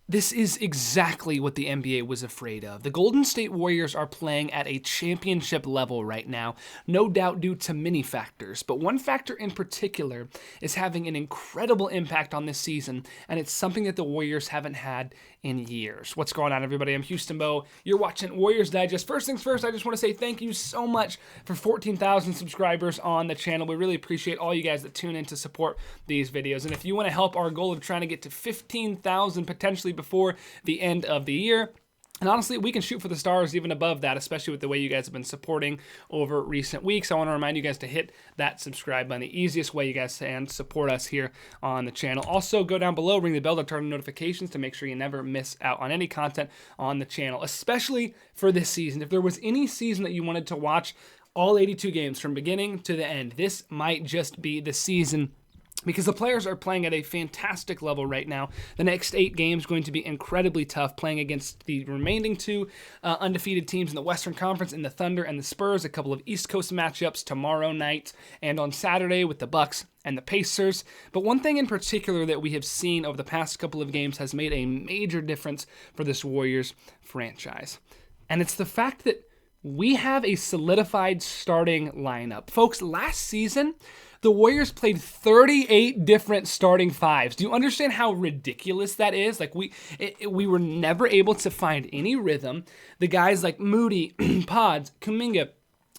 This is exactly what the NBA was afraid of. The Golden State Warriors are playing at a championship level right now, no doubt due to many factors, but one factor in particular is having an incredible impact on this season, and it's something that the Warriors haven't had in years. What's going on, everybody? I'm Houston Bo. You're watching Warriors Digest. First things first, I just want to say thank you so much for 14,000 subscribers on the channel. We really appreciate all you guys that tune in to support these videos, and if you want to help our goal of trying to get to 15,000 potentially before the end of the year. And honestly, we can shoot for the stars even above that, especially with the way you guys have been supporting over recent weeks. I want to remind you guys to hit that subscribe button, the easiest way you guys can support us here on the channel. Also, go down below, ring the bell to turn on notifications to make sure you never miss out on any content on the channel, especially for this season. If there was any season that you wanted to watch all 82 games from beginning to the end, this might just be the season, because the players are playing at a fantastic level right now. The next 8 games going to be incredibly tough, playing against the remaining 2 undefeated teams in the Western Conference, in the Thunder and the Spurs, a couple of East Coast matchups tomorrow night, and on Saturday with the Bucks and the Pacers. But one thing in particular that we have seen over the past couple of games has made a major difference for this Warriors franchise. And it's the fact that we have a solidified starting lineup. Folks, last season, the Warriors played 38 different starting fives. Do you understand how ridiculous that is? Like, we were never able to find any rhythm. The guys like Moody, Pods, Kuminga,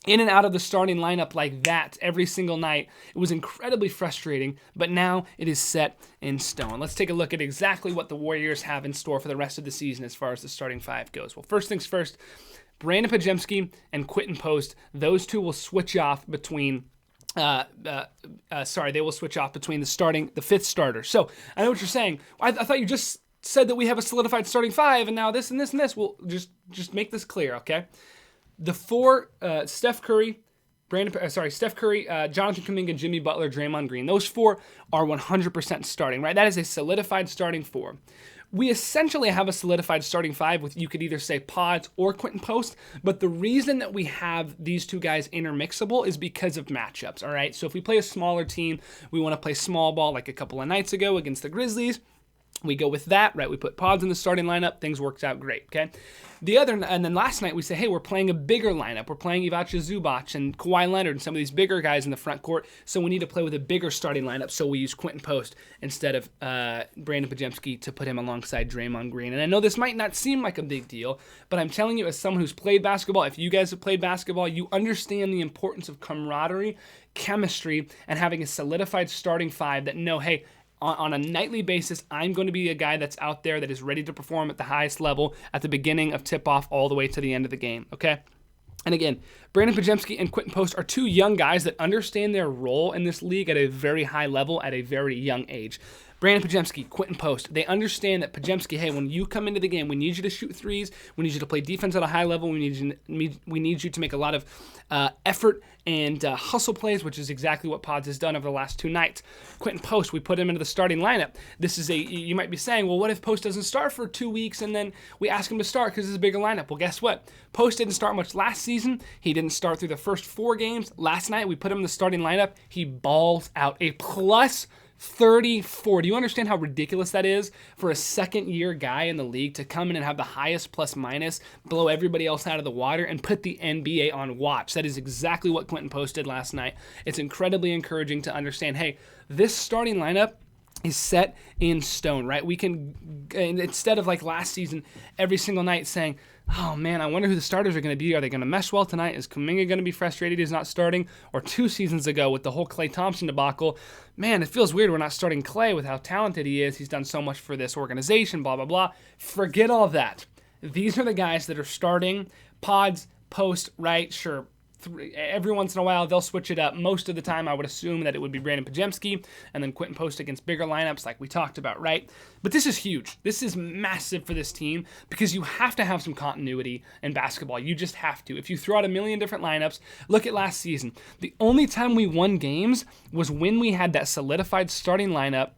in and out of the starting lineup like that every single night. It was incredibly frustrating, but now it is set in stone. Let's take a look at exactly what the Warriors have in store for the rest of the season as far as the starting five goes. Well, first things first, Brandin Podziemski and Quinten Post, those two will switch off between they will switch off between the fifth starter. So I know what you're saying. I thought you just said that we have a solidified starting five, and now this and this and this. Well, just make this clear, okay? The 4, Steph Curry, Jonathan Kuminga, Jimmy Butler, Draymond Green. Those 4 are 100% starting, right? That is a solidified starting 4. We essentially have a solidified starting 5 with, you could either say Pods or Quinten Post, but the reason that we have these two guys intermixable is because of matchups, all right? So if we play a smaller team, we want to play small ball like a couple of nights ago against the Grizzlies, we go with that, right? We put Pods in the starting lineup, things worked out great, okay? And then last night we say, hey, we're playing a bigger lineup. We're playing Ivica Zubac and Kawhi Leonard and some of these bigger guys in the front court, so we need to play with a bigger starting lineup, so we use Quinten Post instead of Brandin Podziemski to put him alongside Draymond Green. And I know this might not seem like a big deal, but I'm telling you, as someone who's played basketball, if you guys have played basketball, you understand the importance of camaraderie, chemistry, and having a solidified starting 5 that know, hey, on a nightly basis, I'm going to be a guy that's out there that is ready to perform at the highest level at the beginning of tip-off all the way to the end of the game, okay? And again, Brandin Podziemski and Quinten Post are 2 young guys that understand their role in this league at a very high level at a very young age. Brandin Podziemski, Quinten Post, they understand that Podziemski, hey, when you come into the game, we need you to shoot threes, we need you to play defense at a high level, we need you to make a lot of effort and hustle plays, which is exactly what Pods has done over the last 2 nights. Quinten Post, we put him into the starting lineup. You might be saying, well, what if Post doesn't start for 2 weeks and then we ask him to start because it's a bigger lineup? Well, guess what? Post didn't start much last season. He didn't start through the first 4 games. Last night, we put him in the starting lineup. He balls out a plus 34. Do you understand how ridiculous that is for a second-year guy in the league to come in and have the highest plus-minus, blow everybody else out of the water, and put the NBA on watch? That is exactly what Quinten Post did last night. It's incredibly encouraging to understand, hey, this starting lineup is set in stone, right? We can, instead of like last season, every single night saying, oh man, I wonder who the starters are going to be. Are they going to mesh well tonight? Is Kuminga going to be frustrated he's not starting? Or 2 seasons ago with the whole Klay Thompson debacle, man, it feels weird we're not starting Klay with how talented he is. He's done so much for this organization, blah, blah, blah. Forget all that. These are the guys that are starting. Pods, Post, right? Sure. Every once in a while, they'll switch it up. Most of the time, I would assume that it would be Brandin Podziemski and then Quinten Post against bigger lineups like we talked about, right? But this is huge. This is massive for this team because you have to have some continuity in basketball. You just have to. If you throw out a million different lineups, look at last season. The only time we won games was when we had that solidified starting lineup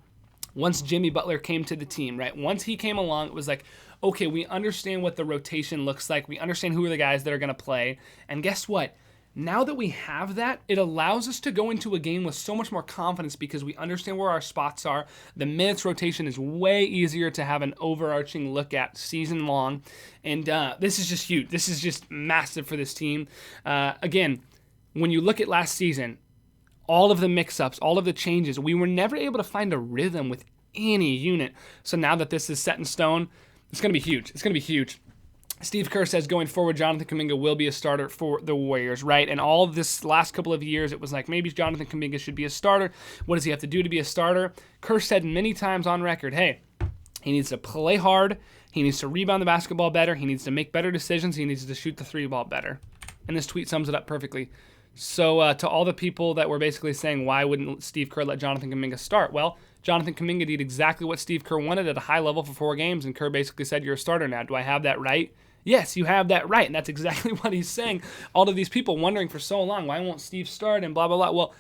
once Jimmy Butler came to the team, right? Once he came along, it was like, okay, we understand what the rotation looks like. We understand who are the guys that are going to play. And guess what? Now that we have that, it allows us to go into a game with so much more confidence because we understand where our spots are. The minutes rotation is way easier to have an overarching look at season long. And this is just huge. This is just massive for this team. Again, when you look at last season, all of the mix-ups, all of the changes, we were never able to find a rhythm with any unit. So now that this is set in stone, it's going to be huge. It's going to be huge. Steve Kerr says going forward, Jonathan Kuminga will be a starter for the Warriors, right? And all of this last couple of years, it was like maybe Jonathan Kuminga should be a starter. What does he have to do to be a starter? Kerr said many times on record, hey, he needs to play hard. He needs to rebound the basketball better. He needs to make better decisions. He needs to shoot the three ball better. And this tweet sums it up perfectly. So to all the people that were basically saying, why wouldn't Steve Kerr let Jonathan Kuminga start? Well, Jonathan Kuminga did exactly what Steve Kerr wanted at a high level for 4 games, and Kerr basically said, you're a starter now. Do I have that right? Yes, you have that right, and that's exactly what he's saying. All of these people wondering for so long, why won't Steve start and blah, blah, blah. Well,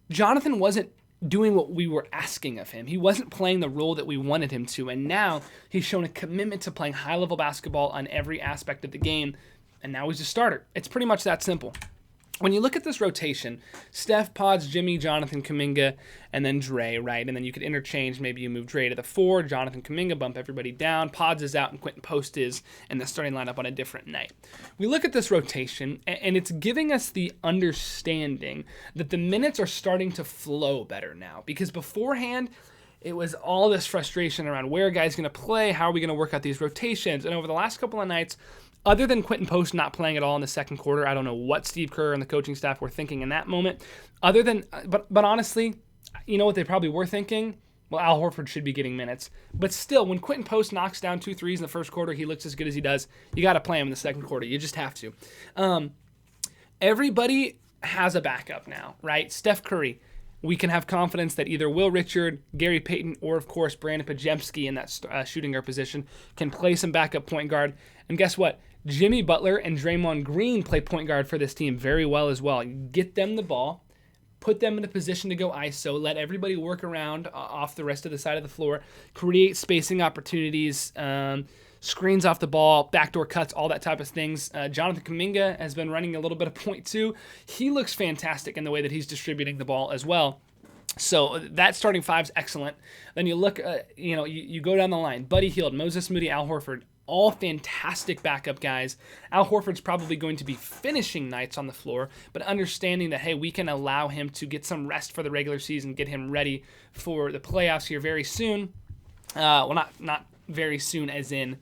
Jonathan wasn't doing what we were asking of him. He wasn't playing the role that we wanted him to, and now he's shown a commitment to playing high-level basketball on every aspect of the game, and now he's a starter. It's pretty much that simple. When you look at this rotation, Steph, Pods, Jimmy, Jonathan, Kuminga, and then Dre, right? And then you could interchange. Maybe you move Dre to the 4, Jonathan, Kuminga, bump everybody down. Pods is out and Quinten Post is in the starting lineup on a different night. We look at this rotation, and it's giving us the understanding that the minutes are starting to flow better now. Because beforehand, it was all this frustration around where a guy's going to play, how are we going to work out these rotations. And over the last couple of nights, other than Quinten Post not playing at all in the second quarter, I don't know what Steve Kerr and the coaching staff were thinking in that moment. But honestly, you know what they probably were thinking? Well, Al Horford should be getting minutes. But still, when Quinten Post knocks down 2 threes in the first quarter, he looks as good as he does. You got to play him in the second quarter. You just have to. Everybody has a backup now, right? Steph Curry. We can have confidence that either Will Richard, Gary Payton, or, of course, Brandin Podziemski in that shooting guard position can play some backup point guard. And guess what? Jimmy Butler and Draymond Green play point guard for this team very well as well. Get them the ball, put them in a position to go ISO, let everybody work around off the rest of the side of the floor, create spacing opportunities, screens off the ball, backdoor cuts, all that type of things. Jonathan Kuminga has been running a little bit of point too. He looks fantastic in the way that he's distributing the ball as well. So that starting 5's excellent. Then you look, you go down the line. Buddy Hield, Moses Moody, Al Horford, all fantastic backup guys. Al Horford's probably going to be finishing nights on the floor, but understanding that, hey, we can allow him to get some rest for the regular season, get him ready for the playoffs here very soon. Not very soon as in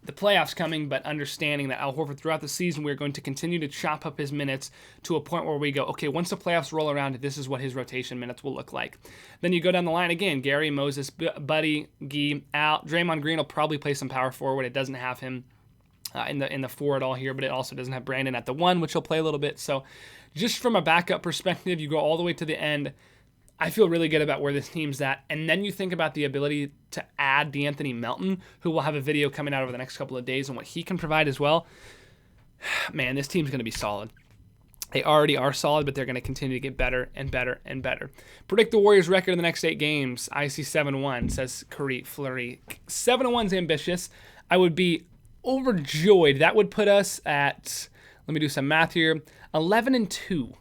the playoffs coming, but understanding that Al Horford throughout the season, we're going to continue to chop up his minutes to a point where we go, okay, once the playoffs roll around, this is what his rotation minutes will look like. Then you go down the line again, Gary, Moses, Buddy, Gee, Al. Draymond Green will probably play some power forward. It doesn't have him in the 4 at all here, but it also doesn't have Brandon at the 1, which he'll play a little bit. So just from a backup perspective, you go all the way to the end. I feel really good about where this team's at. And then you think about the ability to add DeAnthony Melton, who will have a video coming out over the next couple of days and what he can provide as well. Man, this team's going to be solid. They already are solid, but they're going to continue to get better and better and better. Predict the Warriors' record in the next 8 games. I see 7-1, says Curry Fleury. 7-1's ambitious. I would be overjoyed. That would put us at, let me do some math here, 11-2.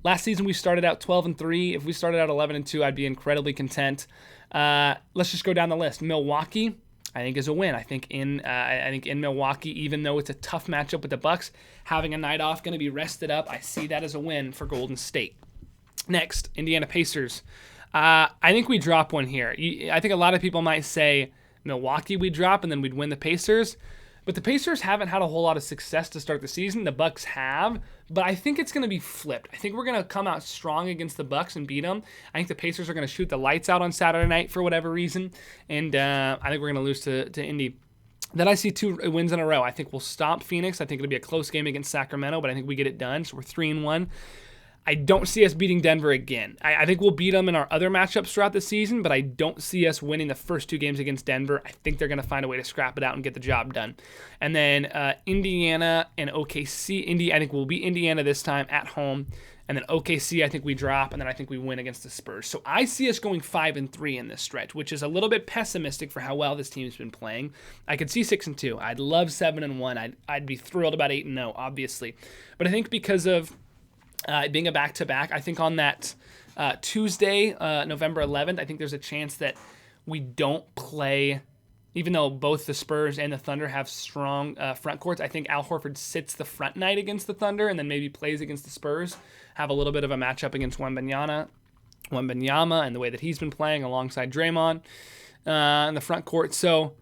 Last season, we started out 12-3. If we started out 11-2, I'd be incredibly content. Let's just go down the list. Milwaukee, I think, is a win. I think in Milwaukee, even though it's a tough matchup with the Bucks, having a night off, going to be rested up, I see that as a win for Golden State. Next, Indiana Pacers. I think we drop one here. I think a lot of people might say Milwaukee we'd drop and then we'd win the Pacers. But the Pacers haven't had a whole lot of success to start the season. The Bucks have, but I think it's going to be flipped. I think we're going to come out strong against the Bucks and beat them. I think the Pacers are going to shoot the lights out on Saturday night for whatever reason, and I think we're going to lose to Indy. Then I see 2 wins in a row. I think we'll stomp Phoenix. I think it'll be a close game against Sacramento, but I think we get it done. So we're 3-1. I don't see us beating Denver again. I think we'll beat them in our other matchups throughout the season, but I don't see us winning the first 2 games against Denver. I think they're going to find a way to scrap it out and get the job done. And then Indiana and OKC. I think we'll beat Indiana this time at home. And then OKC, I think we drop, and then I think we win against the Spurs. So I see us going 5-3 in this stretch, which is a little bit pessimistic for how well this team's been playing. I could see 6-2. I'd love 7-1. I'd be thrilled about 8-0, obviously. But I think because of being a back-to-back. I think on that Tuesday, November 11th, I think there's a chance that we don't play, even though both the Spurs and the Thunder have strong front courts. I think Al Horford sits the front night against the Thunder and then maybe plays against the Spurs, have a little bit of a matchup against Wembanyama and the way that he's been playing alongside Draymond in the front court. So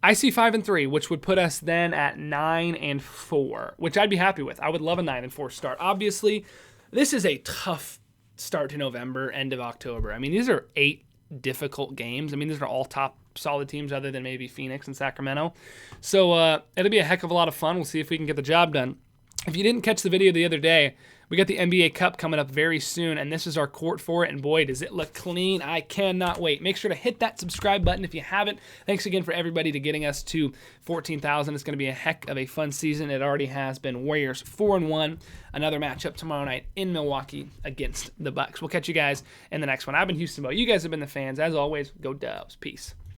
I see 5-3, which would put us then at 9-4, which I'd be happy with. I would love a 9-4 start. Obviously, this is a tough start to November, end of October. I mean, these are 8 difficult games. I mean, these are all top solid teams other than maybe Phoenix and Sacramento. So it'll be a heck of a lot of fun. We'll see if we can get the job done. If you didn't catch the video the other day, we got the NBA Cup coming up very soon, and this is our court for it, and boy, does it look clean. I cannot wait. Make sure to hit that subscribe button if you haven't. Thanks again for everybody to getting us to 14,000. It's going to be a heck of a fun season. It already has been. Warriors 4-1. Another matchup tomorrow night in Milwaukee against the Bucks. We'll catch you guys in the next one. I've been Houston Bo. You guys have been the fans. As always, go Dubs. Peace.